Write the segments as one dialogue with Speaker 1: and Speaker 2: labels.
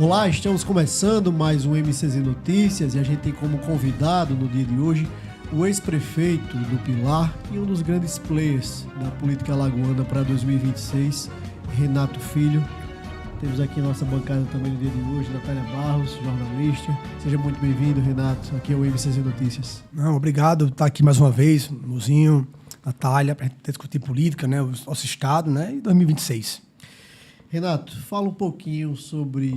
Speaker 1: Olá, estamos começando mais um MCZ Notícias e a gente tem como convidado no dia de hoje o ex-prefeito do Pilar e um dos grandes players da política alagoana para 2026, Renato Filho. Temos aqui a nossa bancada também no dia de hoje, Natália Barros, jornalista. Seja muito bem-vindo, Renato. Aqui é o MCZ Notícias.
Speaker 2: Não, obrigado por estar aqui mais uma vez, Mozinho, Natália, para a gente discutir política, né, o nosso estado, né, e 2026.
Speaker 1: Renato, fala um pouquinho sobre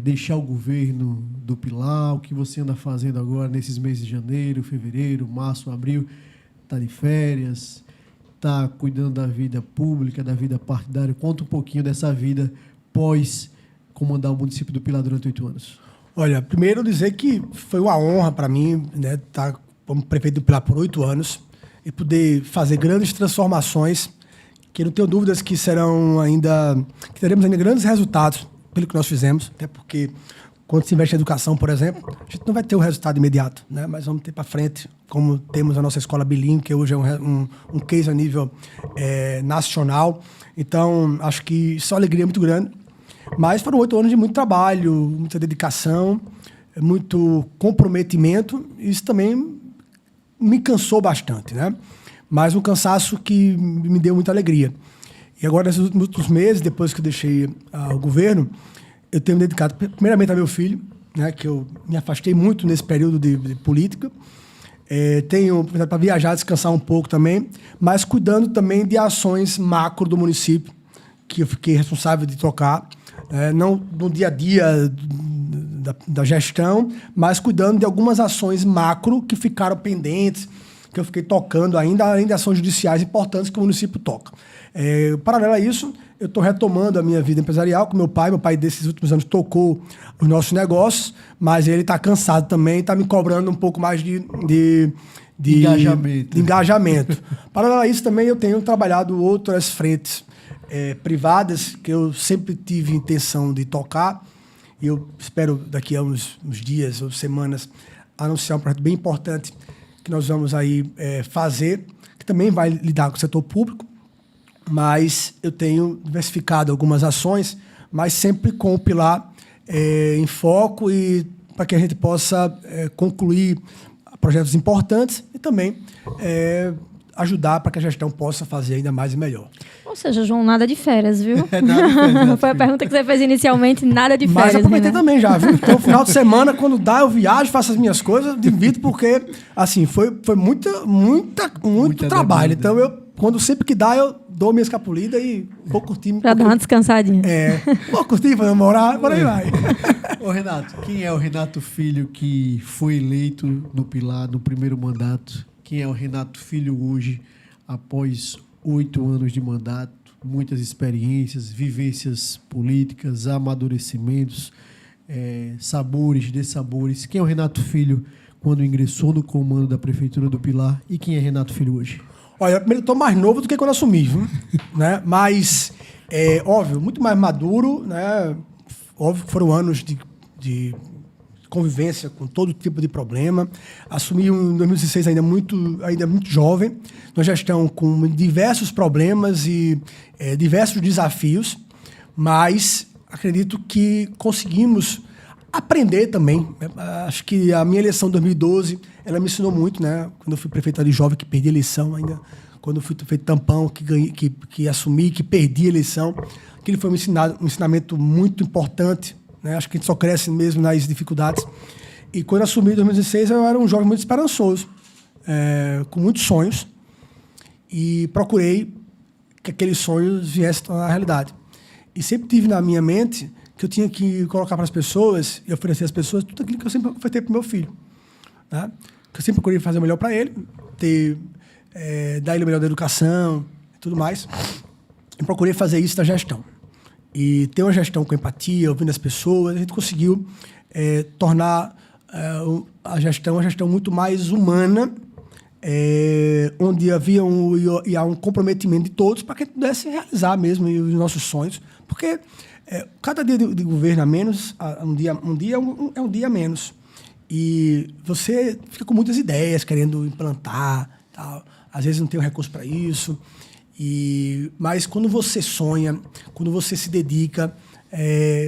Speaker 1: deixar o governo do Pilar, o que você anda fazendo agora nesses meses de janeiro, fevereiro, março, abril. Está de férias, está cuidando da vida pública, da vida partidária. Conta um pouquinho dessa vida pós comandar o município do Pilar durante 8 anos.
Speaker 2: Olha, primeiro dizer que foi uma honra para mim, né, estar como prefeito do Pilar por 8 anos e poder fazer grandes transformações, que eu não tenho dúvidas que que teremos ainda grandes resultados pelo que nós fizemos, até porque quando se investe em educação, por exemplo, a gente não vai ter o resultado imediato, né? Mas vamos ter para frente, como temos a nossa escola bilíngue, que hoje é um case a nível nacional. Então, acho que isso é uma alegria muito grande. Mas foram 8 anos de muito trabalho, muita dedicação, muito comprometimento. Isso também me cansou bastante, né? Mas um cansaço que me deu muita alegria. E agora, nesses últimos meses, depois que eu deixei o governo, eu tenho me dedicado primeiramente ao meu filho, né, que eu me afastei muito nesse período de política. Tenho para viajar, descansar um pouco também, mas cuidando também de ações macro do município, que eu fiquei responsável de tocar, não no dia a dia da gestão, mas cuidando de algumas ações macro que ficaram pendentes, que eu fiquei tocando ainda, além de ações judiciais importantes que o município toca. Paralelo a isso, eu estou retomando a minha vida empresarial com meu pai. Meu pai, desses últimos anos, tocou os nossos negócios, mas ele está cansado também, está me cobrando um pouco mais de engajamento. Paralelo a isso, também eu tenho trabalhado outras frentes privadas que eu sempre tive intenção de tocar. E eu espero, daqui a uns dias ou semanas, anunciar um projeto bem importante que nós vamos aí fazer, que também vai lidar com o setor público, mas eu tenho diversificado algumas ações, mas sempre com o Pilar em foco e para que a gente possa concluir projetos importantes e também ajudar para que a gestão possa fazer ainda mais e melhor.
Speaker 3: Ou seja, João, nada de férias, viu?
Speaker 1: Nada de férias.
Speaker 3: Foi a pergunta que você fez inicialmente, nada de férias.
Speaker 2: Mas aproveitei também já, viu? Então, final de semana, quando dá, eu viajo, faço as minhas coisas, divido, porque, assim, foi muito trabalho. Então, sempre que dá, eu dou minha escapulida e vou curtir.
Speaker 3: Pra dar uma descansadinha.
Speaker 2: Vou curtir, vou morar, por aí vai.
Speaker 1: Ô, Renato, quem é o Renato Filho que foi eleito no Pilar no primeiro mandato? Quem é o Renato Filho hoje, após 8 anos de mandato, muitas experiências, vivências políticas, amadurecimentos, sabores, dessabores? Quem é o Renato Filho quando ingressou no comando da Prefeitura do Pilar e quem é Renato Filho hoje?
Speaker 2: Olha, primeiro, eu estou mais novo do que quando assumi, viu? Né? Mas, óbvio, muito mais maduro, né? Óbvio que foram anos de convivência com todo tipo de problema. Assumi em 2016 ainda muito jovem, numa gestão com diversos problemas e diversos desafios, mas acredito que conseguimos aprender também. Acho que a minha eleição em 2012, ela me ensinou muito, né? Quando eu fui prefeito ali jovem, que perdi a eleição ainda, quando eu fui prefeito tampão, que assumi, que perdi a eleição, aquele foi um ensinamento muito importante, né? Acho que a gente só cresce mesmo nas dificuldades. E quando eu assumi em 2016, eu era um jovem muito esperançoso, com muitos sonhos, e procurei que aqueles sonhos viessem a tornar realidade. E sempre tive na minha mente que eu tinha que colocar para as pessoas e oferecer às pessoas tudo aquilo que eu sempre ofertei para o meu filho. Né? Que eu sempre procurei fazer o melhor para ele, dar ele o melhor da educação e tudo mais. E procurei fazer isso na gestão. E ter uma gestão com empatia, ouvindo as pessoas, a gente conseguiu tornar a gestão uma gestão muito mais humana, onde havia um comprometimento de todos para que a gente pudesse realizar mesmo os nossos sonhos. Porque cada dia de governo a menos, um dia é um dia a menos. E você fica com muitas ideias, querendo implantar, tal. Às vezes não tem o recurso para isso. Mas quando você sonha, quando você se dedica,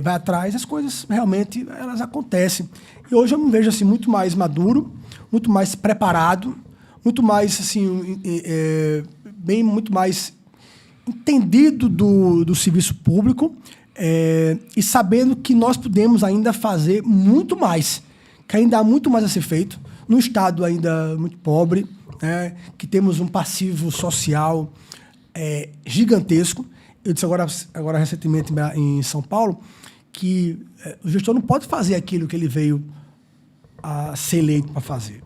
Speaker 2: vai atrás, as coisas realmente elas acontecem. E hoje eu me vejo assim, muito mais maduro, muito mais preparado, muito mais assim, muito mais entendido do serviço público, e sabendo que nós podemos ainda fazer muito mais, que ainda há muito mais a ser feito, num estado ainda muito pobre, né, que temos um passivo social gigantesco. Eu disse agora recentemente em São Paulo que o gestor não pode fazer aquilo que ele veio a ser eleito para fazer.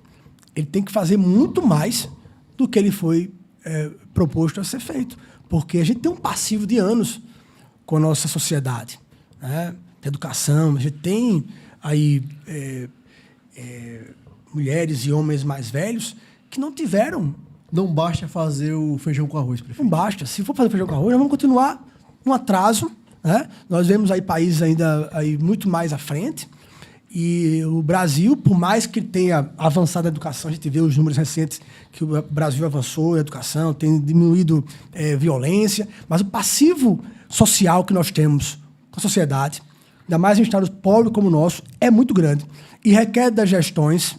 Speaker 2: Ele tem que fazer muito mais do que ele foi proposto a ser feito, porque a gente tem um passivo de anos com a nossa sociedade, né? De educação, a gente tem aí mulheres e homens mais velhos que não tiveram.
Speaker 1: Não basta fazer o feijão com arroz, prefeito.
Speaker 2: Não basta. Se for fazer feijão com arroz, nós vamos continuar um atraso, né? Nós vemos aí países ainda aí muito mais à frente. E o Brasil, por mais que tenha avançado a educação, a gente vê os números recentes que o Brasil avançou na educação, tem diminuído violência, mas o passivo social que nós temos com a sociedade, ainda mais em estados pobres como o nosso, é muito grande. E requer das gestões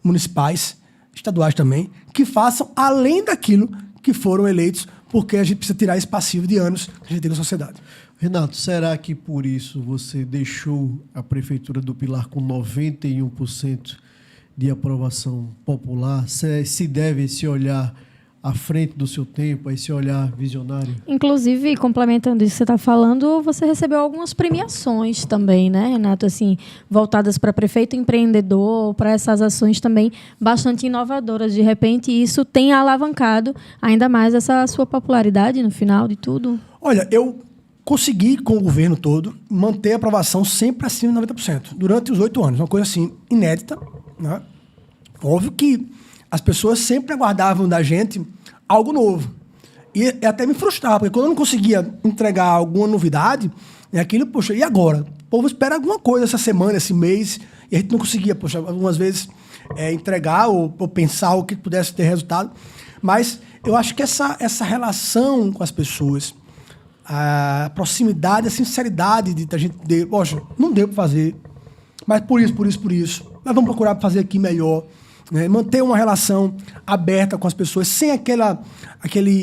Speaker 2: municipais, estaduais também, que façam além daquilo que foram eleitos, porque a gente precisa tirar esse passivo de anos que a gente tem com a sociedade.
Speaker 1: Renato, será que por isso você deixou a Prefeitura do Pilar com 91% de aprovação popular? Se deve esse olhar à frente do seu tempo, esse olhar visionário?
Speaker 3: Inclusive, complementando isso que você está falando, você recebeu algumas premiações também, né, Renato? Assim, voltadas para prefeito empreendedor, para essas ações também bastante inovadoras. De repente, isso tem alavancado ainda mais essa sua popularidade no final de tudo?
Speaker 2: Olha, eu consegui, com o governo todo, manter a aprovação sempre acima de 90%, durante os 8 anos. Uma coisa assim, inédita, né? Óbvio que as pessoas sempre aguardavam da gente algo novo. E até me frustrava, porque quando eu não conseguia entregar alguma novidade, aquilo, poxa, e agora? O povo espera alguma coisa essa semana, esse mês, e a gente não conseguia, poxa, algumas vezes entregar ou pensar o que pudesse ter resultado. Mas eu acho que essa relação com as pessoas, a proximidade, a sinceridade de a gente dizer, poxa, não deu para fazer, mas por isso, nós vamos procurar fazer aqui melhor, né? Manter uma relação aberta com as pessoas, sem aquele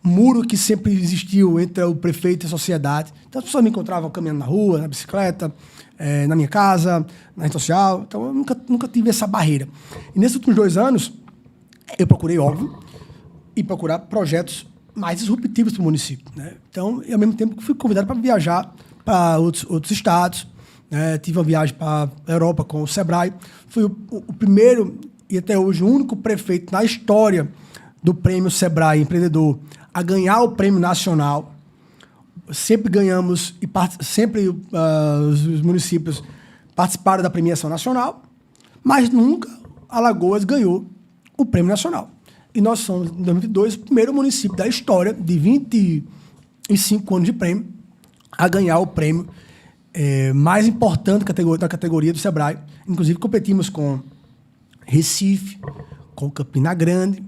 Speaker 2: muro que sempre existiu entre o prefeito e a sociedade. Então as pessoas me encontravam caminhando na rua, na bicicleta, na minha casa, na rede social, então eu nunca tive essa barreira. E nesses últimos 2 anos, eu procurei, óbvio, e procurar projetos mais disruptivos para o município, né? Então, eu, ao mesmo tempo, fui convidado para viajar para outros estados, né? Tive uma viagem para a Europa com o Sebrae. Fui o primeiro e até hoje o único prefeito na história do Prêmio Sebrae Empreendedor a ganhar o prêmio nacional. Sempre ganhamos e sempre os municípios participaram da premiação nacional, mas nunca Alagoas ganhou o prêmio nacional. E nós somos, em 2002, o primeiro município da história, de 25 anos de prêmio, a ganhar o prêmio mais importante da categoria do Sebrae. Inclusive, competimos com Recife, com Campina Grande,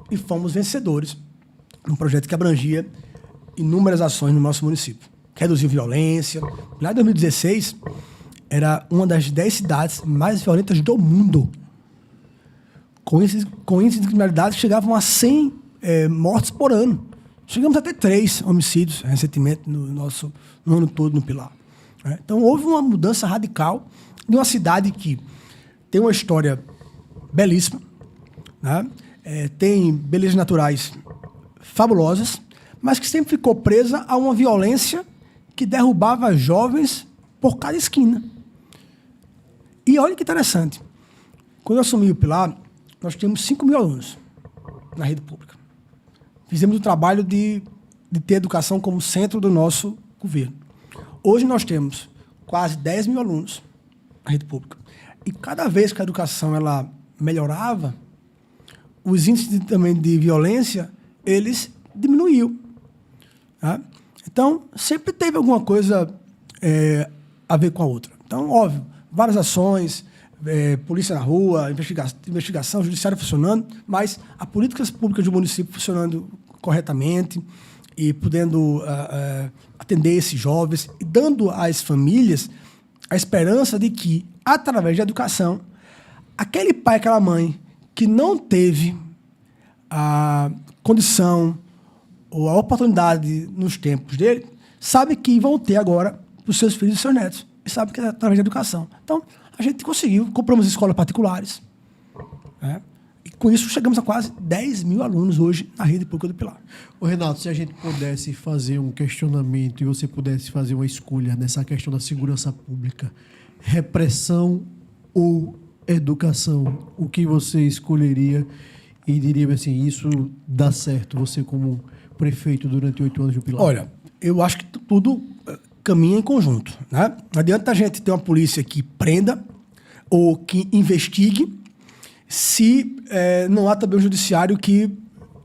Speaker 2: e fomos vencedores num projeto que abrangia inúmeras ações no nosso município. Reduziu violência. Lá em 2016, era uma das 10 cidades mais violentas do mundo, com índices de criminalidade que chegavam a 100 mortes por ano. Chegamos até 3 homicídios recentemente no ano todo no Pilar. Então, houve uma mudança radical de uma cidade que tem uma história belíssima, né? Tem belezas naturais fabulosas, mas que sempre ficou presa a uma violência que derrubava jovens por cada esquina. E olha que interessante. Quando eu assumi o Pilar, nós tínhamos 5 mil alunos na rede pública. Fizemos o trabalho de ter educação como centro do nosso governo. Hoje nós temos quase 10 mil alunos na rede pública. E cada vez que a educação ela melhorava, os índices também de violência, eles diminuíam. Tá? Então, sempre teve alguma coisa a ver com a outra. Então, óbvio, várias ações, polícia na rua, investigação, judiciário funcionando, mas as políticas públicas do município funcionando corretamente e podendo atender esses jovens e dando às famílias a esperança de que, através da educação, aquele pai, aquela mãe que não teve a condição ou a oportunidade nos tempos dele, sabe que vão ter agora para os seus filhos e seus netos. E sabe que é através da educação. Então, a gente conseguiu, compramos escolas particulares, né? E com isso chegamos a quase 10 mil alunos hoje na rede pública do Pilar.
Speaker 1: Ô Renato, se a gente pudesse fazer um questionamento e você pudesse fazer uma escolha nessa questão da segurança pública, repressão ou educação, o que você escolheria e diria assim, isso dá certo, você como prefeito durante 8 anos do Pilar?
Speaker 2: Olha, eu acho que tudo caminha em conjunto, né? Não adianta a gente ter uma polícia que prenda ou que investigue se não há também um judiciário que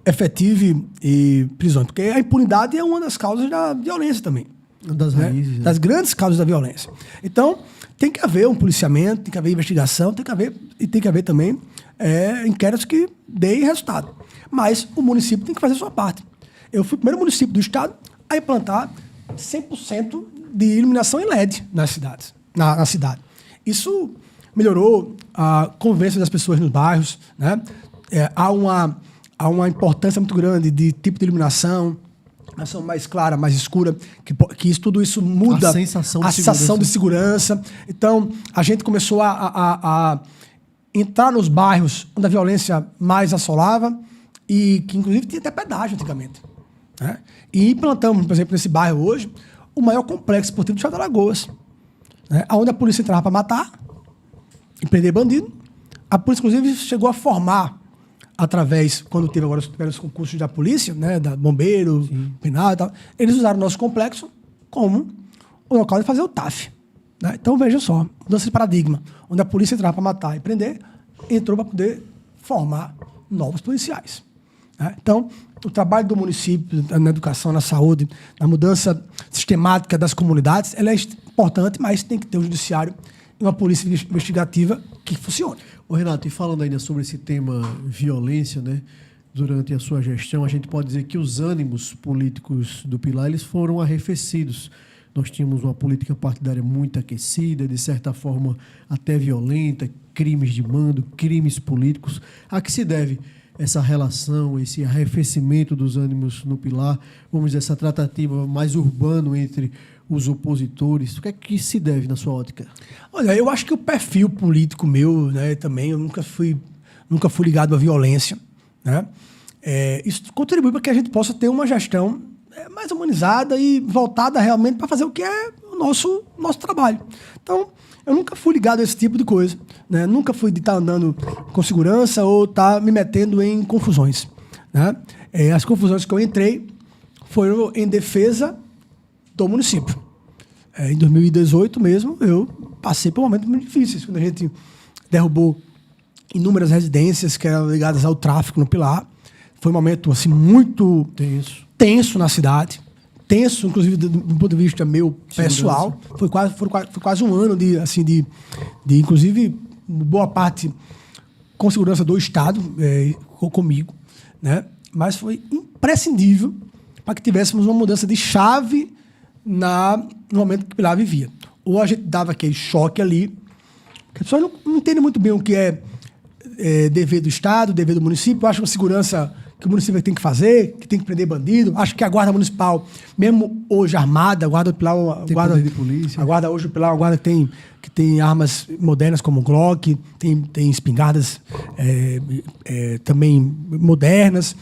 Speaker 2: efetive prisões. Porque a impunidade é uma das causas da violência também.
Speaker 1: Das raízes.
Speaker 2: Das grandes causas da violência. Então, tem que haver um policiamento, tem que haver investigação, tem que haver também inquéritos que deem resultado. Mas o município tem que fazer a sua parte. Eu fui o primeiro município do estado a implantar 100% de iluminação em LED nas cidades, na cidade. Isso melhorou a convivência das pessoas nos bairros, né? Há uma importância muito grande de tipo de iluminação mais clara, mais escura, que tudo isso muda
Speaker 1: a sensação
Speaker 2: de segurança. Então, a gente começou a entrar nos bairros onde a violência mais assolava e que, inclusive, tinha até pedágio antigamente, né? E implantamos, por exemplo, nesse bairro hoje, o maior complexo esportivo do Estado de Alagoas, né? Onde a polícia entrava para matar e prender bandido. A polícia, inclusive, chegou a formar através, quando teve agora os concursos da polícia, né, da bombeiro, penal e tal, eles usaram o nosso complexo como o local de fazer o TAF, né? Então, veja só, mudança de paradigma, onde a polícia entrava para matar e prender, entrou para poder formar novos policiais, né? Então, o trabalho do município na educação, na saúde, na mudança sistemática das comunidades, ela é importante, mas tem que ter um judiciário e uma polícia investigativa que funcione.
Speaker 1: Ô Renato, e falando ainda sobre esse tema violência, né, durante a sua gestão, a gente pode dizer que os ânimos políticos do Pilar eles foram arrefecidos. Nós tínhamos uma política partidária muito aquecida, de certa forma até violenta, crimes de mando, crimes políticos. A que se deve essa relação, esse arrefecimento dos ânimos no Pilar, vamos dizer, essa tratativa mais urbana entre os opositores? O que é que se deve na sua ótica?
Speaker 2: Olha, eu acho que o perfil político meu, né, também, eu nunca fui ligado à violência, né? Isso contribui para que a gente possa ter uma gestão mais humanizada e voltada realmente para fazer o que é o nosso trabalho. Então, eu nunca fui ligado a esse tipo de coisa, né? Nunca fui de estar andando com segurança ou estar me metendo em confusões, né? As confusões que eu entrei foram em defesa do município. Em 2018 mesmo, eu passei por momentos muito difíceis, quando a gente derrubou inúmeras residências que eram ligadas ao tráfico no Pilar. Foi um momento assim, muito tenso na cidade. Tenso, inclusive, do ponto de vista meu pessoal. Foi quase um ano de inclusive, boa parte com segurança do Estado, comigo, né? Mas foi imprescindível para que tivéssemos uma mudança de chave no momento que o Pilar vivia. Ou a gente dava aquele choque ali, que as pessoas não entendem muito bem o que é dever do Estado, dever do município. Eu acho que a segurança que o município tem que fazer, que tem que prender bandido. Acho que a Guarda Municipal, mesmo hoje armada, a Guarda do Pilar,
Speaker 1: poder de polícia.
Speaker 2: A Guarda hoje do Pilar, a Guarda que tem armas modernas como Glock, tem espingardas também modernas,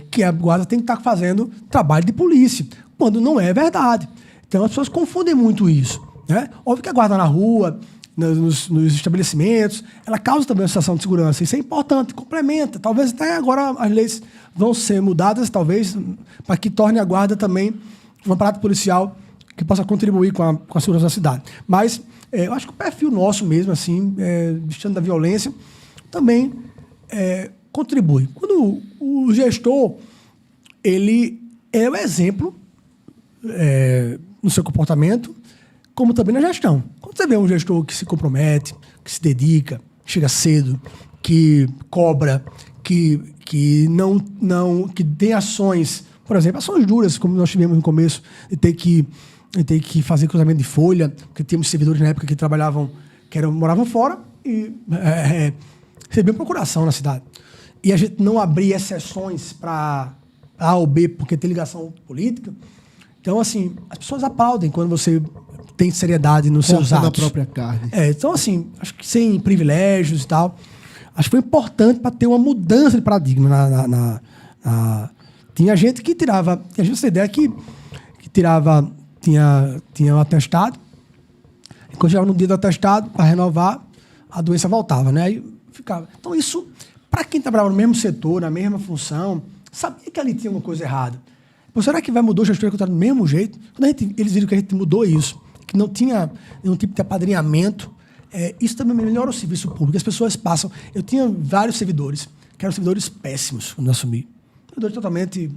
Speaker 2: que a Guarda tem que estar fazendo trabalho de polícia, quando não é verdade. Então as pessoas confundem muito isso, né? Óbvio que a Guarda na rua, nos estabelecimentos, ela causa também uma sensação de segurança. Isso é importante, complementa. Talvez até agora as leis vão ser mudadas, talvez, para que torne a Guarda também um aparato policial que possa contribuir com a segurança da cidade. Mas eu acho que o perfil nosso mesmo, assim, distante da violência, também contribui. Quando o gestor, ele é o exemplo no seu comportamento, como também na gestão. Quando você vê um gestor que se compromete, que se dedica, chega cedo, que cobra, que tem ações Por exemplo, ações duras, como nós tivemos no começo, de ter que fazer cruzamento de folha, porque tínhamos servidores na época que trabalhavam, moravam fora e recebiam procuração na cidade. E a gente não abria exceções para A ou B porque tem ligação política. Então, assim, as pessoas aplaudem quando você tem seriedade nos seus atos.
Speaker 1: Na própria carne.
Speaker 2: Então, assim, acho que sem privilégios e tal, acho que foi importante para ter uma mudança de paradigma Tinha gente que tirava... Tinha gente essa ideia que tirava... Tinha um atestado. E quando chegava no dia do atestado, para renovar, a doença voltava, né? Aí ficava... Então, isso, para quem trabalhava no mesmo setor, na mesma função, sabia que ali tinha uma coisa errada. Pô, será que vai mudar o gestor que está do mesmo jeito? Quando eles viram que a gente mudou isso, que não tinha nenhum tipo de apadrinhamento, isso também melhora o serviço público. As pessoas passam... Eu tinha vários servidores, que eram servidores péssimos quando eu assumi. Servidores totalmente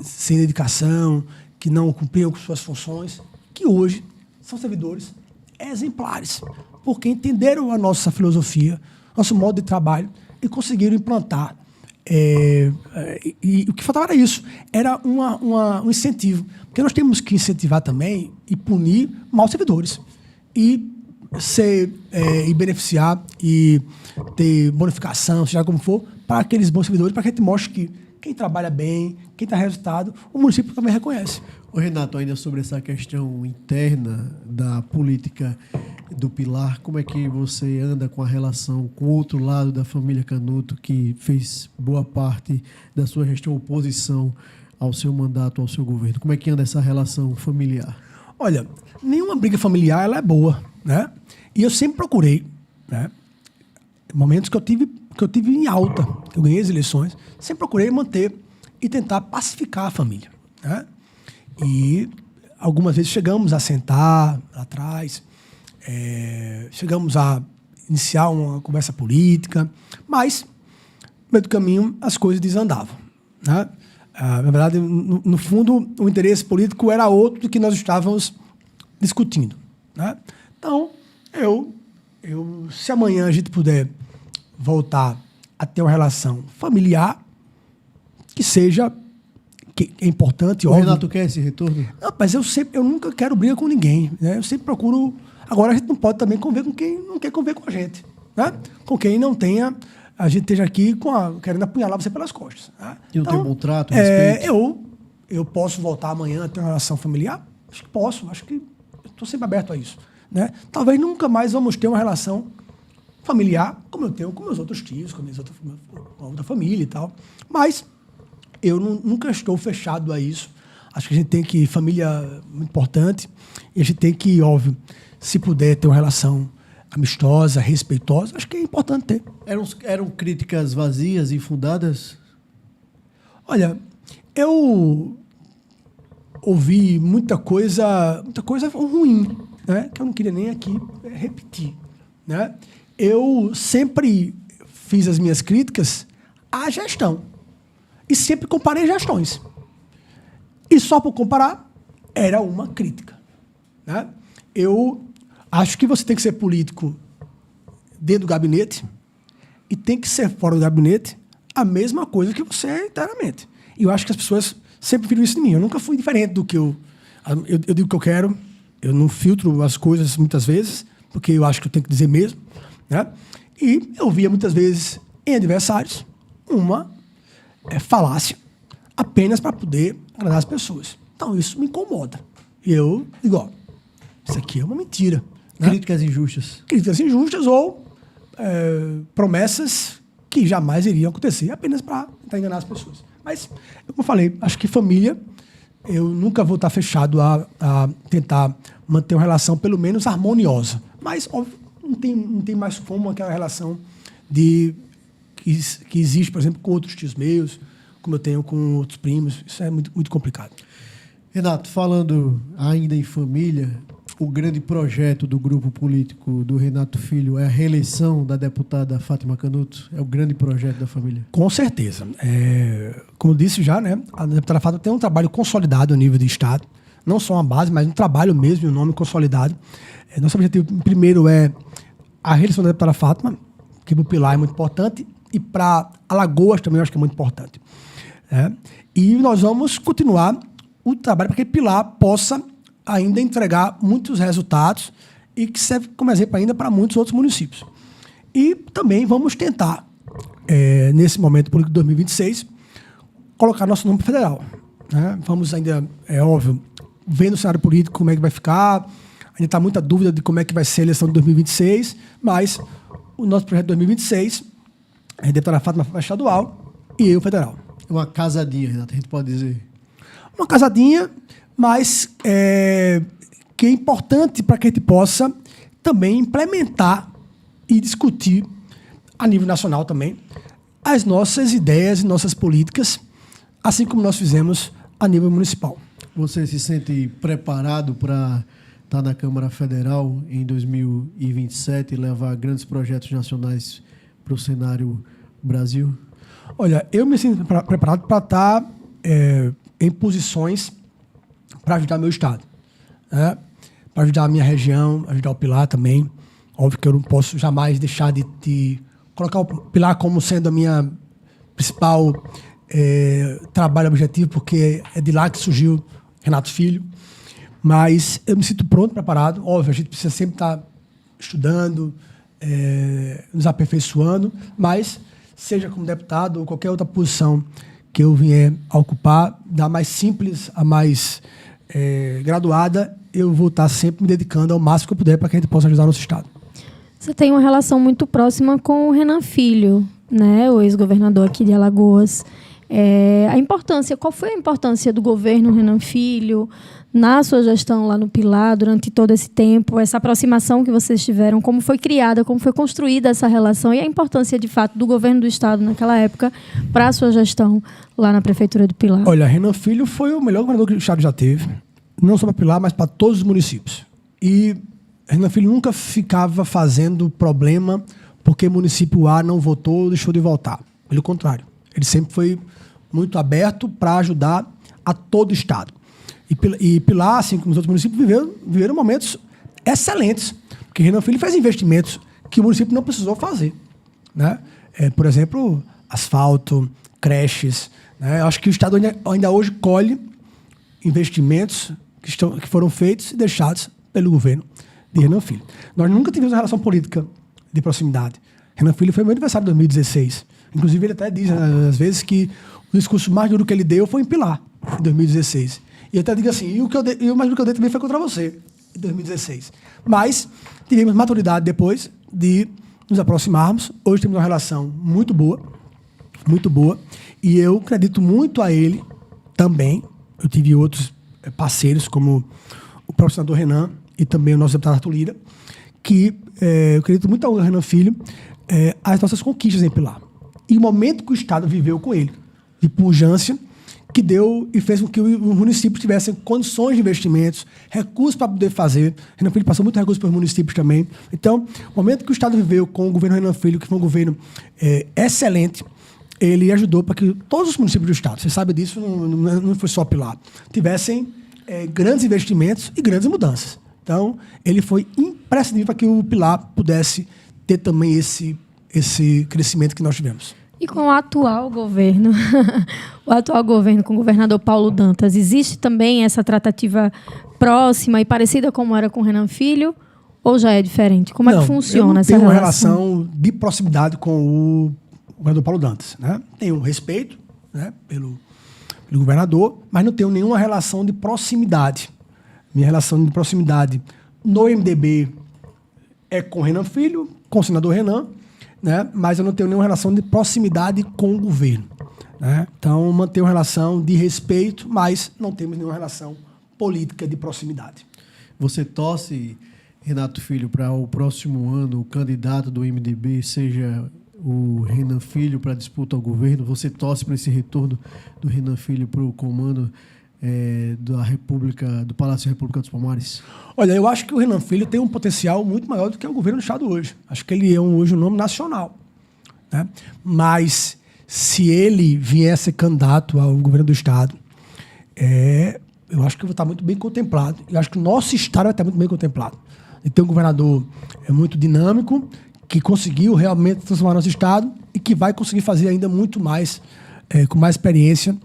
Speaker 2: sem dedicação, que não cumpriam com suas funções, que hoje são servidores exemplares, porque entenderam a nossa filosofia, nosso modo de trabalho e conseguiram implantar. E o que faltava era isso, era um incentivo, porque nós temos que incentivar também e punir maus servidores e beneficiar e ter bonificação, seja como for, para aqueles bons servidores, para que a gente mostre que quem trabalha bem, quem dá resultado, o município também reconhece.
Speaker 1: Ô Renato, ainda sobre essa questão interna da política do Pilar, como é que você anda com a relação com o outro lado da família Canuto, que fez boa parte da sua gestão oposição ao seu mandato, ao seu governo? Como é que anda essa relação familiar?
Speaker 2: Olha, nenhuma briga familiar ela é boa, né? E eu sempre procurei, né? Momentos que eu tive em alta, que eu ganhei as eleições, sempre procurei manter e tentar pacificar a família, né? E algumas vezes chegamos a sentar lá atrás, chegamos a iniciar uma conversa política, mas no meio do caminho as coisas desandavam, né? Na verdade, no fundo, o interesse político era outro do que nós estávamos discutindo, né? Então, se amanhã a gente puder voltar a ter uma relação familiar que é importante.
Speaker 1: O Renato quer esse retorno?
Speaker 2: Não, mas eu nunca quero briga com ninguém, né? Eu sempre procuro... Agora, a gente não pode também conviver com quem não quer conviver com a gente, né? Com quem não tenha... A gente esteja aqui querendo apunhalar você pelas costas, né?
Speaker 1: E não tem um bom trato, respeito?
Speaker 2: Eu posso voltar amanhã a ter uma relação familiar? Acho que posso. Acho que eu estou sempre aberto a isso, né? Talvez nunca mais vamos ter uma relação familiar como eu tenho com meus outros tios, com a outra família e tal. Mas eu nunca estou fechado a isso. Acho que a gente tem que... Família é muito importante. E a gente tem que, óbvio, se puder ter uma relação amistosa, respeitosa, acho que é importante ter.
Speaker 1: Eram críticas vazias, infundadas?
Speaker 2: Olha, eu ouvi muita coisa ruim, né? Que eu não queria nem aqui repetir, né? Eu sempre fiz as minhas críticas à gestão e sempre comparei gestões. E só por comparar, era uma crítica, né? Eu acho que você tem que ser político dentro do gabinete e tem que ser fora do gabinete a mesma coisa que você é internamente. E eu acho que as pessoas sempre viram isso de mim. Eu nunca fui diferente do que eu digo o que eu quero, eu não filtro as coisas muitas vezes, porque eu acho que eu tenho que dizer mesmo, né? E eu via muitas vezes em adversários uma falácia apenas para poder agradar as pessoas. Então isso me incomoda. E eu digo, ó, isso aqui é uma mentira. Né?
Speaker 1: Críticas injustas.
Speaker 2: Críticas injustas ou promessas que jamais iriam acontecer apenas para tentar enganar as pessoas. Mas, como eu falei, acho que família, eu nunca vou estar fechado a tentar manter uma relação pelo menos harmoniosa. Mas, óbvio, não tem mais como aquela relação que existe, por exemplo, com outros tios meus, como eu tenho com outros primos. Isso é muito, muito complicado.
Speaker 1: Renato, falando ainda em família, o grande projeto do grupo político do Renato Filho é a reeleição da deputada Fátima Canuto? É o grande projeto da família?
Speaker 2: Com certeza. Como eu disse já, né, a deputada Fátima tem um trabalho consolidado a nível de Estado, não só uma base, mas um trabalho mesmo, um nome consolidado. Nosso objetivo primeiro é a reeleição da deputada Fátima, que para o Pilar é muito importante, e para Alagoas também eu acho que é muito importante. né? E nós vamos continuar o trabalho para que Pilar possa ainda entregar muitos resultados e que serve como exemplo ainda para muitos outros municípios. E também vamos tentar, nesse momento político de 2026, colocar nosso nome federal, né? Vamos ainda, é óbvio, vendo o cenário político, como é que vai ficar. Ainda está muita dúvida de como é que vai ser a eleição de 2026, mas o nosso projeto de 2026 é a deputada Fátima estadual e eu federal.
Speaker 1: Uma casadinha, Renato, a gente pode dizer.
Speaker 2: Uma casadinha, mas que é importante para que a gente possa também implementar e discutir a nível nacional também as nossas ideias e nossas políticas, assim como nós fizemos a nível municipal.
Speaker 1: Você se sente preparado para estar na Câmara Federal em 2027 e levar grandes projetos nacionais para o cenário Brasil?
Speaker 2: Olha, eu me sinto preparado para estar em posições para ajudar meu estado, né? Para ajudar a minha região, ajudar o Pilar também. Óbvio que eu não posso jamais deixar de colocar o Pilar como sendo a minha principal trabalho objetivo, porque é de lá que surgiu Renato Filho. Mas eu me sinto pronto, preparado. Óbvio, a gente precisa sempre estar estudando, nos aperfeiçoando, mas seja como deputado ou qualquer outra posição que eu vier a ocupar, da mais simples a mais graduada, eu vou estar sempre me dedicando ao máximo que eu puder para que a gente possa ajudar o nosso estado.
Speaker 3: Você tem uma relação muito próxima com o Renan Filho, né, o ex-governador aqui de Alagoas. Qual foi a importância do governo Renan Filho na sua gestão lá no Pilar durante todo esse tempo, essa aproximação que vocês tiveram, como foi criada, como foi construída essa relação e a importância, de fato, do governo do estado naquela época para a sua gestão lá na Prefeitura do Pilar?
Speaker 2: Olha, Renan Filho foi o melhor governador que o estado já teve, não só para Pilar, mas para todos os municípios. E Renan Filho nunca ficava fazendo problema porque município A não votou ou deixou de votar. Pelo contrário, ele sempre foi muito aberto para ajudar a todo o estado. E Pilar, assim como os outros municípios, viveram momentos excelentes, porque Renan Filho fez investimentos que o município não precisou fazer, né? Por exemplo, asfalto, creches, né? Eu acho que o estado ainda hoje colhe investimentos que foram feitos e deixados pelo governo de Renan Filho. Nós nunca tivemos uma relação política de proximidade. Renan Filho foi meu aniversário de 2016. Inclusive, ele até diz, né, às vezes, que o discurso mais duro que ele deu foi em Pilar, em 2016. E eu até digo assim, e o mais duro que eu dei também foi contra você, em 2016. Mas tivemos maturidade depois de nos aproximarmos. Hoje temos uma relação muito boa, e eu acredito muito a ele também. Eu tive outros parceiros, como o próprio senador Renan e também o nosso deputado Arthur Lira, que eu acredito muito ao Renan Filho, as nossas conquistas em Pilar. E o momento que o estado viveu com ele, de pujança, que deu e fez com que os municípios tivessem condições de investimentos, recursos para poder fazer. Renan Filho passou muito recurso para os municípios também. Então, o momento que o estado viveu com o governo Renan Filho, que foi um governo excelente, ele ajudou para que todos os municípios do estado, você sabe disso, não foi só Pilar, tivessem grandes investimentos e grandes mudanças. Então, ele foi imprescindível para que o Pilar pudesse ter também esse crescimento que nós tivemos.
Speaker 3: E com o atual governo, com o governador Paulo Dantas, existe também essa tratativa próxima e parecida como era com o Renan Filho? Ou já é diferente? Como é que funciona essa relação?
Speaker 2: Eu não tenho uma relação de proximidade com o governador Paulo Dantas, né? Tenho respeito, né, pelo governador, mas não tenho nenhuma relação de proximidade. Minha relação de proximidade no MDB é com o Renan Filho, com o senador Renan, né? Mas eu não tenho nenhuma relação de proximidade com o governo, né? Então, mantenho uma relação de respeito, mas não temos nenhuma relação política de proximidade.
Speaker 1: Você torce, Renato Filho, para o próximo ano o candidato do MDB seja o Renan Filho para a disputa ao governo? Você torce para esse retorno do Renan Filho para o comando da República, do Palácio República dos Palmares?
Speaker 2: Olha, eu acho que o Renan Filho tem um potencial muito maior do que o governo do estado hoje. Acho que ele é hoje um nome nacional, né? Mas se ele vier a ser candidato ao governo do estado, eu acho que vai estar muito bem contemplado. Eu acho que o nosso estado vai estar muito bem contemplado. Ele tem um governador muito dinâmico, que conseguiu realmente transformar nosso estado e que vai conseguir fazer ainda muito mais com mais experiência,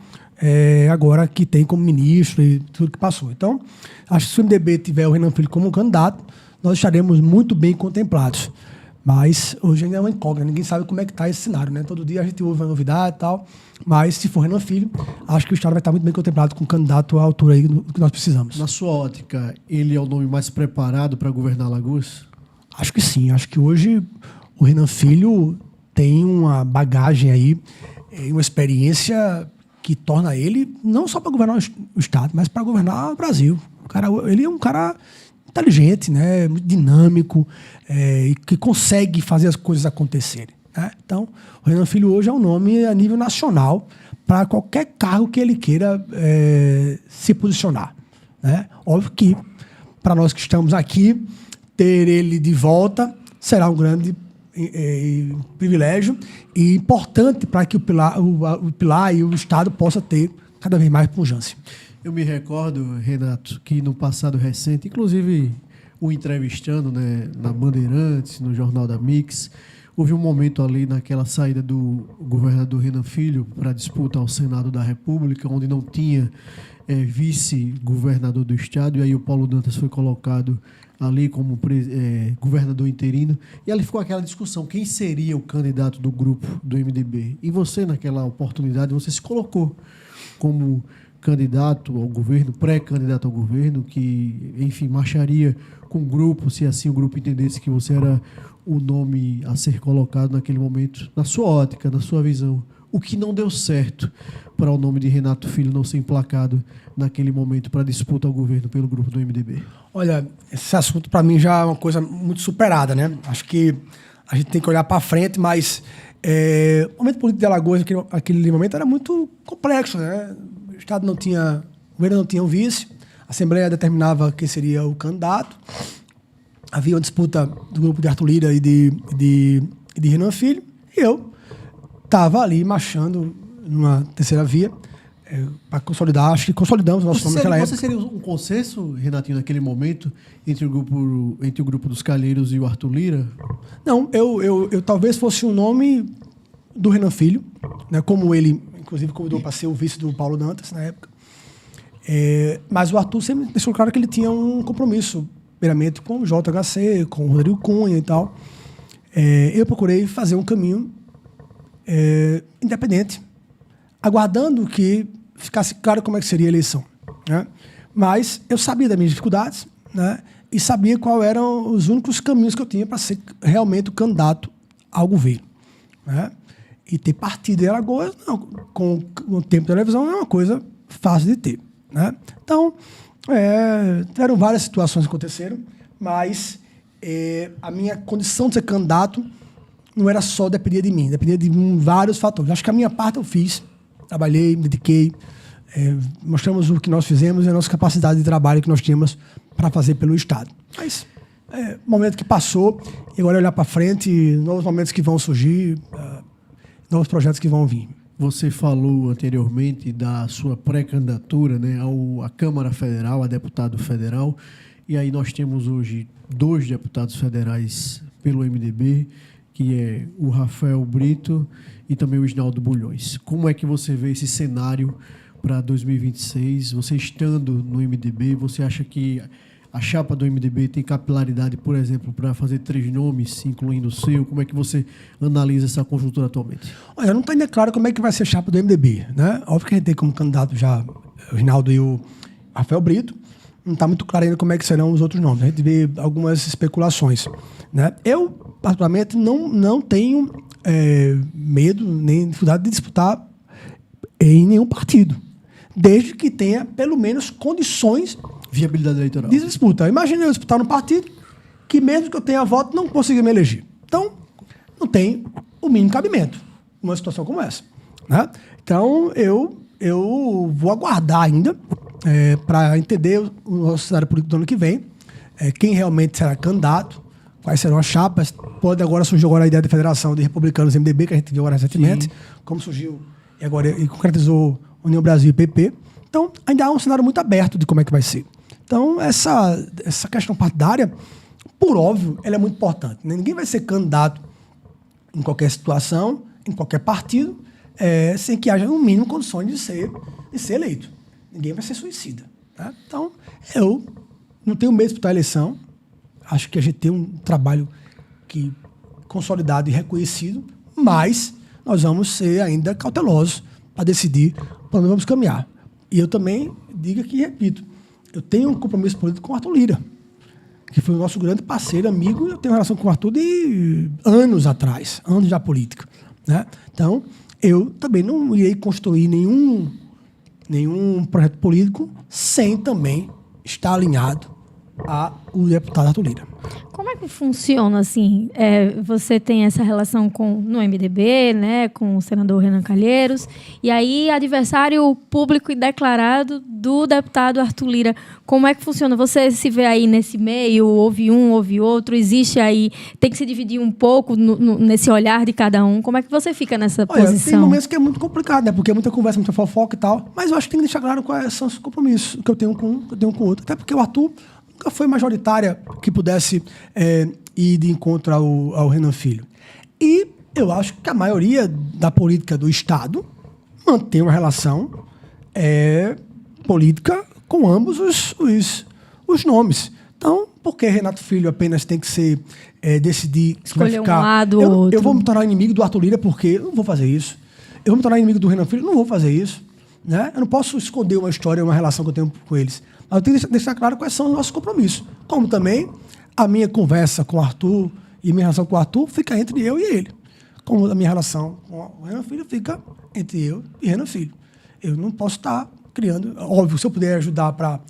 Speaker 2: agora que tem como ministro e tudo que passou. Então, acho que se o MDB tiver o Renan Filho como candidato, nós estaremos muito bem contemplados. Mas hoje ainda é uma incógnita, ninguém sabe como é que está esse cenário, né? Todo dia a gente ouve uma novidade e tal, mas se for Renan Filho, acho que o Estado vai estar muito bem contemplado com o candidato à altura aí do que nós precisamos.
Speaker 1: Na sua ótica, ele é o nome mais preparado para governar Alagoas?
Speaker 2: Acho que sim, acho que hoje o Renan Filho tem uma bagagem aí, uma experiência que torna ele não só para governar o Estado, mas para governar o Brasil. Ele é um cara inteligente, né, muito dinâmico, e que consegue fazer as coisas acontecerem, né? Então, o Renan Filho hoje é um nome a nível nacional para qualquer cargo que ele queira se posicionar, né? Óbvio que, para nós que estamos aqui, ter ele de volta será um grande privilégio e importante para que o Pilar e o Estado possa ter cada vez mais pujança.
Speaker 1: Eu me recordo, Renato, que no passado recente, inclusive o entrevistando, né, na Bandeirantes, no Jornal da Mix, houve um momento ali naquela saída do governador Renan Filho para disputa ao Senado da República, onde não tinha vice-governador do estado, e aí o Paulo Dantas foi colocado ali como governador interino, e ali ficou aquela discussão, quem seria o candidato do grupo do MDB? E você, naquela oportunidade, você se colocou como candidato ao governo, pré-candidato ao governo, que, enfim, marcharia com o grupo, se assim o grupo entendesse que você era o nome a ser colocado naquele momento, na sua ótica, na sua visão. O que não deu certo para o nome de Renato Filho não ser emplacado naquele momento para disputa ao governo pelo grupo do MDB? Olha,
Speaker 2: esse assunto para mim já é uma coisa muito superada, né? Acho que a gente tem que olhar para frente, mas o momento político de Alagoas, aquele momento, era muito complexo, né? O Estado não tinha, o governo não tinha um vice, a Assembleia determinava quem seria o candidato, havia uma disputa do grupo de Arthur Lira e de Renan Filho, e eu estava ali marchando numa terceira via para consolidar, acho que consolidamos o nosso nome naquela época.
Speaker 1: Você seria um consenso, Renatinho, naquele momento, entre o grupo dos Calheiros e o Arthur Lira?
Speaker 2: Não, eu talvez fosse um nome do Renan Filho, né, como ele, inclusive, convidou para ser o vice do Paulo Dantas na época. Mas o Arthur sempre deixou claro que ele tinha um compromisso, primeiramente, com o JHC, com o Rodrigo Cunha e tal. Eu procurei fazer um caminho independente, aguardando que ficasse claro como é que seria a eleição, né? Mas eu sabia das minhas dificuldades, né? E sabia quais eram os únicos caminhos que eu tinha para ser realmente o candidato ao governo, né? E ter partido em Alagoas, não, com o tempo de televisão, é uma coisa fácil de ter, né? Então, tiveram várias situações que aconteceram, mas a minha condição de ser candidato não era só depender de mim, dependia de vários fatores. Acho que a minha parte eu fiz, trabalhei, me dediquei, mostramos o que nós fizemos e a nossa capacidade de trabalho que nós tínhamos para fazer pelo Estado. Mas, momento que passou, e agora olhar para frente, novos momentos que vão surgir, novos projetos que vão vir.
Speaker 1: Você falou anteriormente da sua pré-candidatura, né, à Câmara Federal, a deputado federal, e aí nós temos hoje 2 deputados federais pelo MDB, que é o Rafael Brito e também o Isnaldo Bulhões. Como é que você vê esse cenário para 2026? Você estando no MDB, você acha que a chapa do MDB tem capilaridade, por exemplo, para fazer 3 nomes, incluindo o seu? Como é que você analisa essa conjuntura atualmente?
Speaker 2: Olha, não está ainda claro como é que vai ser a chapa do MDB, né? Óbvio que a gente tem como candidato já o Isnaldo e o Rafael Brito. Não está muito claro ainda como é que serão os outros nomes. A gente vê algumas especulações, né? Eu, particularmente, não tenho medo nem dificuldade de disputar em nenhum partido, desde que tenha, pelo menos, condições...
Speaker 1: Viabilidade eleitoral.
Speaker 2: De disputa. Imagina eu disputar num partido que, mesmo que eu tenha voto, não consiga me eleger. Então, não tem o mínimo cabimento numa situação como essa, né? Então, eu vou aguardar ainda para entender o nosso cenário político do ano que vem, quem realmente será candidato, quais serão as chapas. Pode agora surgir a ideia de federação de republicanos e MDB, que a gente viu agora recentemente, sim, como surgiu e concretizou União Brasil e PP. Então, ainda há um cenário muito aberto de como é que vai ser. Então, essa questão partidária, por óbvio, ela é muito importante. Ninguém vai ser candidato em qualquer situação, em qualquer partido, sem que haja, no mínimo, condições de ser eleito. Ninguém vai ser suicida. Tá? Então, eu não tenho medo de disputar a eleição. Acho que a gente tem um trabalho consolidado e reconhecido, mas nós vamos ser ainda cautelosos para decidir para onde vamos caminhar. E eu também digo aqui e repito, eu tenho um compromisso político com o Arthur Lira, que foi o nosso grande parceiro, amigo, e eu tenho relação com o Arthur de anos atrás, anos da política. Né? Então, eu também não irei construir nenhum projeto político sem também estar alinhado ao deputado Arthur Lira.
Speaker 3: Como é que funciona, assim? Você tem essa relação no MDB, né, com o senador Renan Calheiros, e aí adversário público e declarado do deputado Arthur Lira. Como é que funciona? Você se vê aí nesse meio, ouve um, ouve outro, existe aí, tem que se dividir um pouco nesse olhar de cada um. Como é que você fica nessa posição?
Speaker 2: Tem momentos que é muito complicado, né? Porque é muita conversa, muita fofoca e tal, mas eu acho que tem que deixar claro quais são os compromissos que eu tenho com o outro. Até porque o Arthur nunca foi majoritária que pudesse ir de encontro ao Renan Filho. E eu acho que a maioria da política do Estado mantém uma relação política com ambos os nomes. Então, por que Renato Filho apenas tem que decidir que vai ficar...
Speaker 3: um lado ou outro.
Speaker 2: Eu vou me tornar inimigo do Arthur Lira porque eu não vou fazer isso. Eu vou me tornar inimigo do Renan Filho, não vou fazer isso. Né? Eu não posso esconder uma história, uma relação que eu tenho com eles. Mas eu tenho que deixar claro quais são os nossos compromissos. Como também a minha conversa com o Arthur e minha relação com o Arthur fica entre eu e ele. Como a minha relação com o Renan Filho fica entre eu e Renan Filho. Eu não posso estar criando... Óbvio, se eu puder ajudar para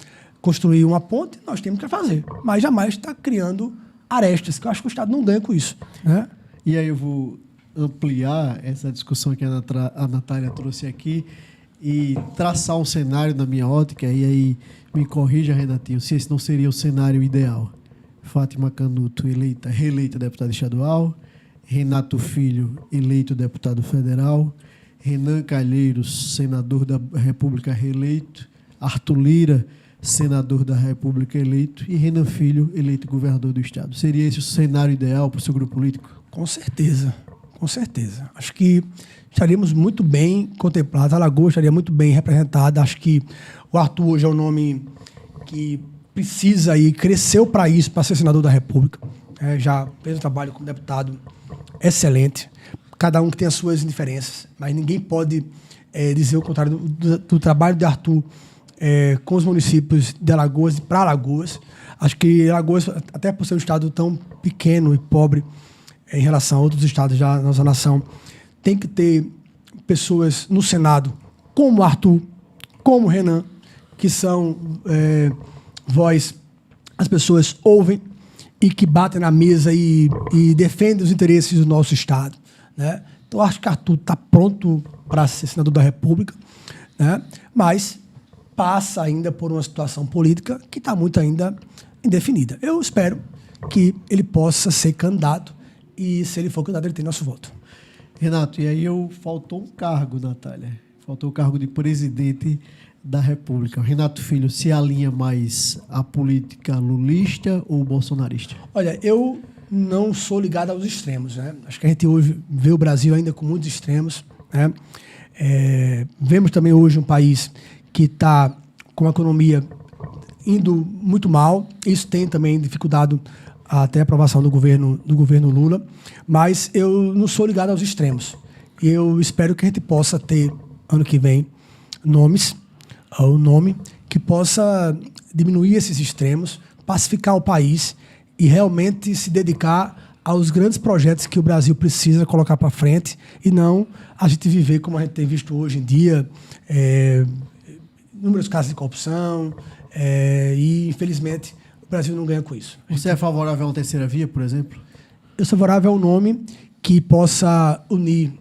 Speaker 2: construir uma ponte, nós temos que fazer. Mas jamais estar criando arestas, que eu acho que o Estado não ganha com isso. Né?
Speaker 1: E aí eu vou ampliar essa discussão que a Natália trouxe aqui e traçar um cenário na minha ótica, e aí me corrija, Renatinho, se esse não seria o cenário ideal. Fátima Canuto, reeleita deputada estadual, Renato Filho, eleito deputado federal, Renan Calheiros, senador da República, reeleito, Arthur Lira, senador da República, eleito, e Renan Filho, eleito governador do Estado. Seria esse o cenário ideal para o seu grupo político?
Speaker 2: Com certeza, com certeza. Acho que estaríamos muito bem contemplados, Alagoas estaria muito bem representada. Acho que o Arthur hoje é um nome que precisa e cresceu para isso, para ser senador da República. Já fez um trabalho como deputado excelente. Cada um que tem as suas diferenças, mas ninguém pode dizer o contrário do trabalho de Arthur com os municípios de Alagoas e para Alagoas. Acho que Alagoas, até por ser um estado tão pequeno e pobre em relação a outros estados da nossa nação, tem que ter pessoas no Senado como Arthur, como Renan, que são voz, as pessoas ouvem e que batem na mesa e defendem os interesses do nosso Estado. Né? Então, acho que Arthur está pronto para ser senador da República, né? Mas passa ainda por uma situação política que está muito ainda indefinida. Eu espero que ele possa ser candidato e, se ele for candidato, ele tem nosso voto.
Speaker 1: Renato, e aí faltou um cargo, Natália. Faltou o cargo de presidente da República. O Renato Filho se alinha mais à política lulista ou bolsonarista?
Speaker 2: Olha, eu não sou ligado aos extremos. Né? Acho que a gente hoje vê o Brasil ainda com muitos extremos. Né? Vemos também hoje um país que está com a economia indo muito mal. Isso tem também dificultado até a aprovação do governo Lula. Mas eu não sou ligado aos extremos. Eu espero que a gente possa ter, ano que vem, o nome que possa diminuir esses extremos, pacificar o país e realmente se dedicar aos grandes projetos que o Brasil precisa colocar para frente e não a gente viver como a gente tem visto hoje em dia, inúmeros casos de corrupção e, infelizmente, o Brasil não ganha com isso.
Speaker 1: Você é favorável a uma terceira via, por exemplo?
Speaker 2: Eu sou favorável a um nome que possa unir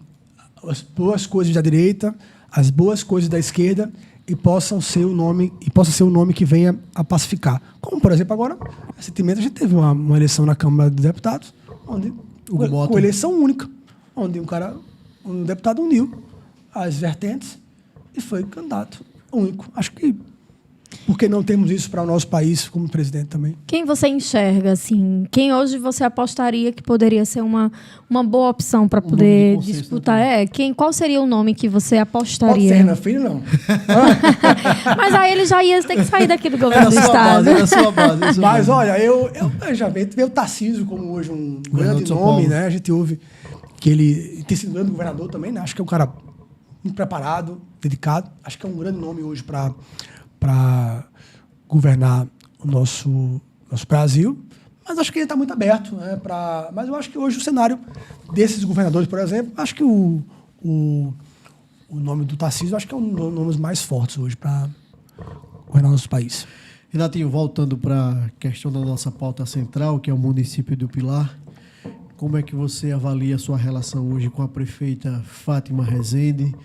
Speaker 2: as boas coisas da direita, as boas coisas da esquerda e possa ser um nome que venha a pacificar. Como, por exemplo, agora, recentemente a gente teve uma eleição na Câmara dos Deputados, onde com eleição única, onde um deputado uniu as vertentes e foi candidato único. Acho que Por que não temos isso para o nosso país como presidente também?
Speaker 3: Quem você enxerga, assim? Quem hoje você apostaria que poderia ser uma boa opção para poder
Speaker 1: nome de consenso,
Speaker 3: disputar? Qual seria o nome que você
Speaker 2: Pode
Speaker 3: apostaria?
Speaker 2: ser Renan Filho, não.
Speaker 3: Mas aí ele já ia ter que sair daqui do
Speaker 1: É
Speaker 3: governo
Speaker 1: a
Speaker 3: do
Speaker 1: sua
Speaker 3: estado.
Speaker 1: base, é a sua base. é a sua
Speaker 2: Mas
Speaker 1: base.
Speaker 2: olha, eu já vejo o Tarcísio como hoje um
Speaker 1: Governador
Speaker 2: grande
Speaker 1: de São
Speaker 2: nome,
Speaker 1: Paulo.
Speaker 2: né? A gente ouve que ele tem sido um grande governador também, né? Acho que é um cara muito preparado, dedicado. Acho que é um grande nome hoje para governar o nosso Brasil. Mas acho que ele está muito aberto, né? Mas eu acho que hoje o cenário desses governadores, por exemplo, acho que o nome do Tarcísio, acho que é um dos nomes mais fortes hoje para governar nosso país.
Speaker 1: Renatinho, voltando para a questão da nossa pauta central, que é o município do Pilar, como é que você avalia a sua relação hoje com a prefeita Fátima Rezende?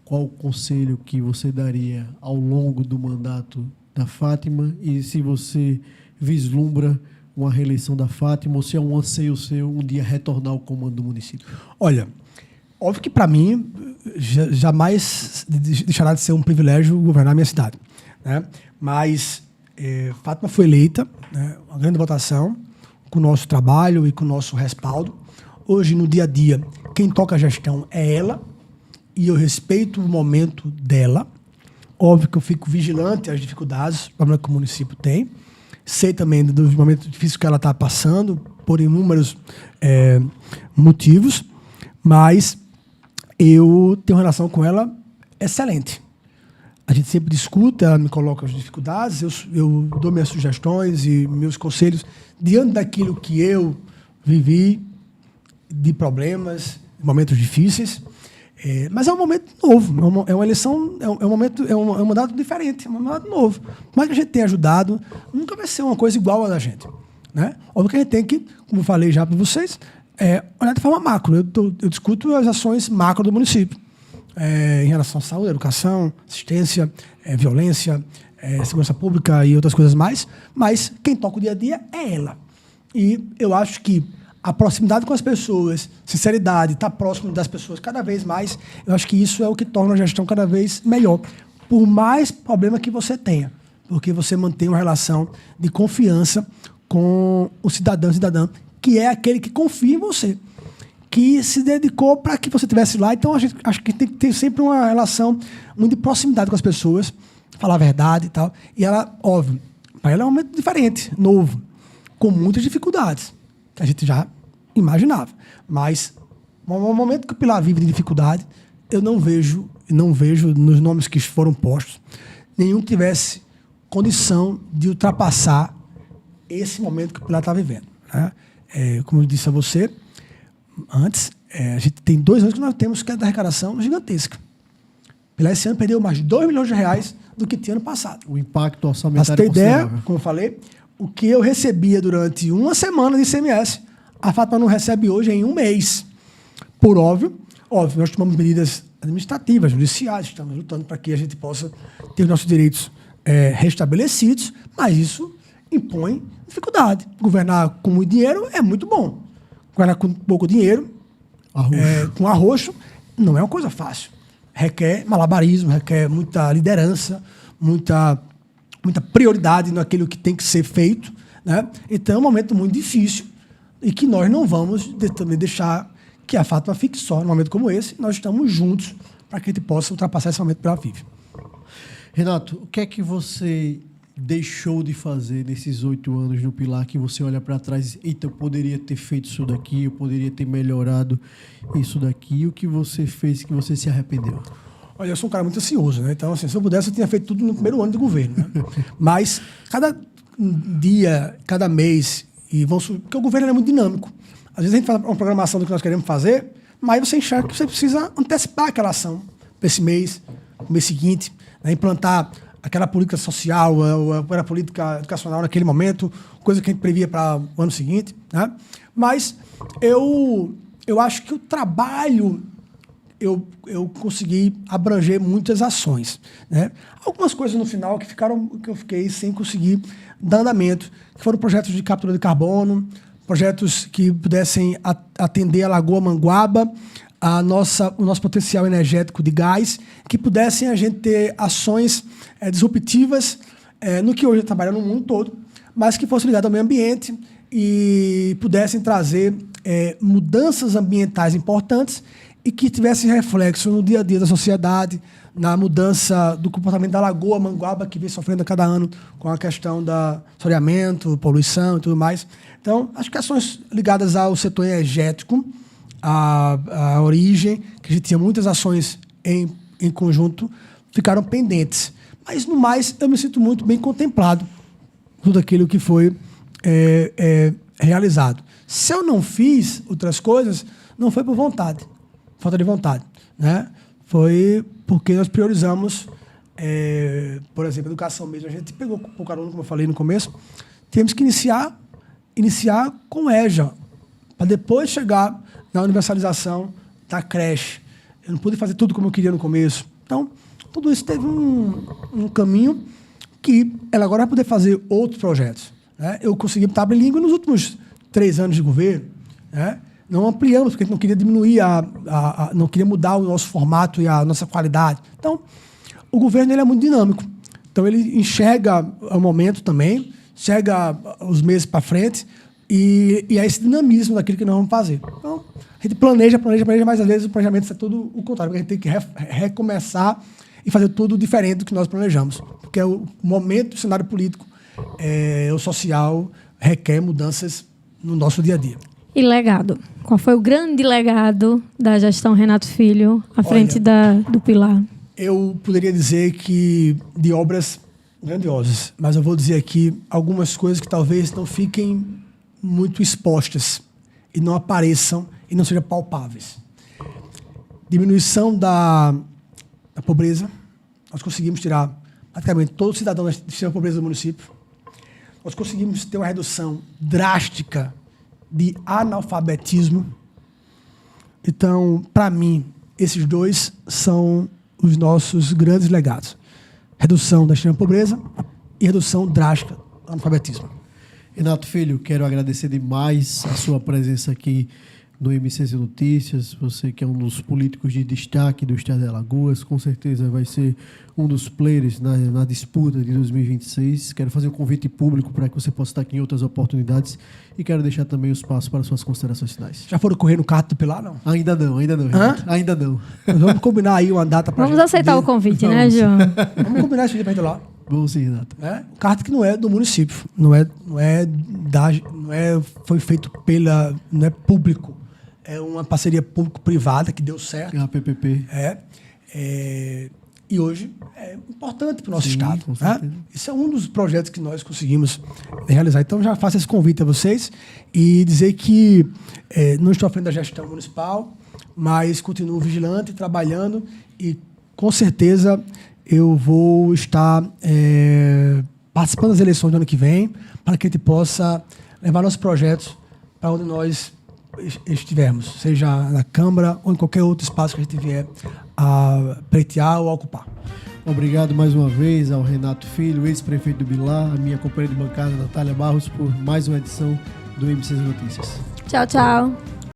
Speaker 1: Qual o conselho que você daria ao longo do mandato da Fátima? E se você vislumbra uma reeleição da Fátima ou se é um anseio seu um dia retornar ao comando do município?
Speaker 2: Olha, óbvio que para mim jamais deixará de ser um privilégio governar a minha cidade, né? Mas Fátima foi eleita, né, uma grande votação, com o nosso trabalho e com o nosso respaldo. Hoje, no dia a dia, quem toca a gestão é ela, e eu respeito o momento dela. Óbvio que eu fico vigilante às dificuldades, problemas que o município tem. Sei também dos momentos difíceis que ela está passando, por inúmeros motivos, mas eu tenho uma relação com ela excelente. A gente sempre discuta, ela me coloca as dificuldades, eu dou minhas sugestões e meus conselhos diante daquilo que eu vivi de problemas, momentos difíceis. Mas é um momento novo, é uma eleição, é um mandato diferente, é um mandato novo. Mas que a gente tenha ajudado, nunca vai ser uma coisa igual a da gente, né? Óbvio que a gente tem que, como eu falei já para vocês, olhar de forma macro. Eu discuto as ações macro do município, em relação à saúde, educação, assistência, violência, segurança pública e outras coisas mais, mas quem toca o dia a dia é ela. E eu acho que a proximidade com as pessoas, sinceridade, estar próximo das pessoas cada vez mais, eu acho que isso é o que torna a gestão cada vez melhor. Por mais problema que você tenha, porque você mantém uma relação de confiança com o cidadão e cidadã, que é aquele que confia em você, que se dedicou para que você estivesse lá. Então, acho que tem que ter sempre uma relação muito de proximidade com as pessoas, falar a verdade e tal. E ela, óbvio, para ela é um momento diferente, novo, com muitas dificuldades, que a gente já imaginava. Mas, no momento que o Pilar vive de dificuldade, eu não vejo nos nomes que foram postos, nenhum que tivesse condição de ultrapassar esse momento que o Pilar está vivendo, né? Como eu disse a você antes, a gente tem 2 anos que nós temos que é da arrecadação gigantesca. Pilar esse ano perdeu mais de R$2 milhões do que tinha ano passado.
Speaker 1: O impacto
Speaker 2: Para
Speaker 1: orçamentário
Speaker 2: você ter ideia,
Speaker 1: considerável.
Speaker 2: como eu falei, o que eu recebia durante uma semana de ICMS, a Fátima não recebe hoje em um mês. Por óbvio, nós tomamos medidas administrativas, judiciais, estamos lutando para que a gente possa ter os nossos direitos restabelecidos, mas isso impõe dificuldade. Governar com muito dinheiro é muito bom. Governar com pouco dinheiro, com arroxo, não é uma coisa fácil. Requer malabarismo, requer muita liderança, muita prioridade naquilo que tem que ser feito, né? Então é um momento muito difícil e que nós não vamos também deixar que a Fátima fique só num momento como esse. Nós estamos juntos para que a gente possa ultrapassar esse momento pela vive.
Speaker 1: Renato, o que é que você deixou de fazer nesses 8 anos no Pilar, que você olha para trás e diz, eita, eu poderia ter feito isso daqui, eu poderia ter melhorado isso daqui, e o que você fez que você se arrependeu?
Speaker 2: Olha, eu sou um cara muito ansioso, né? Então, assim, se eu pudesse, eu tinha feito tudo no primeiro ano de governo, né? Mas cada dia, cada mês, porque o governo é muito dinâmico. Às vezes a gente faz uma programação do que nós queremos fazer, mas você enxerga que você precisa antecipar aquela ação para esse mês, no mês seguinte, né? Implantar aquela política social, ou a política educacional naquele momento, coisa que a gente previa para o ano seguinte, né? Mas eu acho que o trabalho, eu consegui abranger muitas ações, né? Algumas coisas no final que eu fiquei sem conseguir dar andamento, que foram projetos de captura de carbono, projetos que pudessem atender a Lagoa Manguaba, o nosso potencial energético de gás, que pudessem a gente ter ações disruptivas no que hoje trabalha no mundo todo, mas que fosse ligado ao meio ambiente e pudessem trazer mudanças ambientais importantes e que tivessem reflexo no dia a dia da sociedade, na mudança do comportamento da Lagoa Manguaba, que vem sofrendo a cada ano com a questão da saneamento, poluição e tudo mais. Então, acho que ações ligadas ao setor energético, a origem, que a gente tinha muitas ações em conjunto, ficaram pendentes. Mas, no mais, eu me sinto muito bem contemplado com tudo aquilo que foi realizado. Se eu não fiz outras coisas, não foi por vontade, falta de vontade, né? Foi porque nós priorizamos, por exemplo, a educação mesmo. A gente pegou pouco aluno, como eu falei no começo, temos que iniciar com EJA, para depois chegar na universalização da creche. Eu não pude fazer tudo como eu queria no começo. Então, tudo isso teve um caminho que ela agora vai poder fazer outros projetos, né? Eu consegui estar bilíngue nos últimos 3 anos de governo, né? Não ampliamos, porque a gente não queria diminuir, não queria mudar o nosso formato e a nossa qualidade. Então, o governo ele é muito dinâmico. Então, ele enxerga o momento também, enxerga os meses para frente e é esse dinamismo daquilo que nós vamos fazer. Então, a gente planeja, mas às vezes o planejamento é tudo o contrário, porque a gente tem que recomeçar e fazer tudo diferente do que nós planejamos. Porque o momento, o cenário político, o social, requer mudanças no nosso dia a dia.
Speaker 3: E legado? Qual foi o grande legado da gestão Renato Filho à frente do Pilar?
Speaker 2: Eu poderia dizer que de obras grandiosas, mas eu vou dizer aqui algumas coisas que talvez não fiquem muito expostas e não apareçam e não sejam palpáveis. Diminuição da pobreza. Nós conseguimos tirar praticamente todo cidadão da extrema pobreza do município. Nós conseguimos ter uma redução drástica de analfabetismo. Então, para mim, esses 2 são os nossos grandes legados. Redução da extrema pobreza e redução drástica do analfabetismo.
Speaker 1: Renato Filho, quero agradecer demais a sua presença aqui no MCZ Notícias. Você que é um dos políticos de destaque do estado de Alagoas, com certeza vai ser um dos players na disputa de 2026. Quero fazer um convite público para que você possa estar aqui em outras oportunidades e quero deixar também o espaço para suas considerações finais.
Speaker 2: Já foram correr no Carro do Pilar, não?
Speaker 1: Ainda não, Renato. Ainda não.
Speaker 2: Vamos combinar aí uma data para
Speaker 3: Vamos aceitar o convite, né, João?
Speaker 2: Vamos combinar esse dia para ir lá.
Speaker 1: Vamos sim, Renato.
Speaker 2: O carro que não é do município, foi feito não é público. É uma parceria público-privada que deu certo.
Speaker 1: É a PPP.
Speaker 2: E hoje é importante para o nosso estado. Né? Esse é um dos projetos que nós conseguimos realizar. Então, já faço esse convite a vocês e dizer que não estou à frente da gestão municipal, mas continuo vigilante, trabalhando e, com certeza, eu vou estar participando das eleições do ano que vem para que a gente possa levar nossos projetos para onde nós estivermos, seja na Câmara ou em qualquer outro espaço que a gente vier a pleitear ou a ocupar.
Speaker 1: Obrigado mais uma vez ao Renato Filho, ex-prefeito do Pilar, a minha companheira de bancada, Natália Barros, por mais uma edição do MCZ Notícias.
Speaker 3: Tchau, tchau.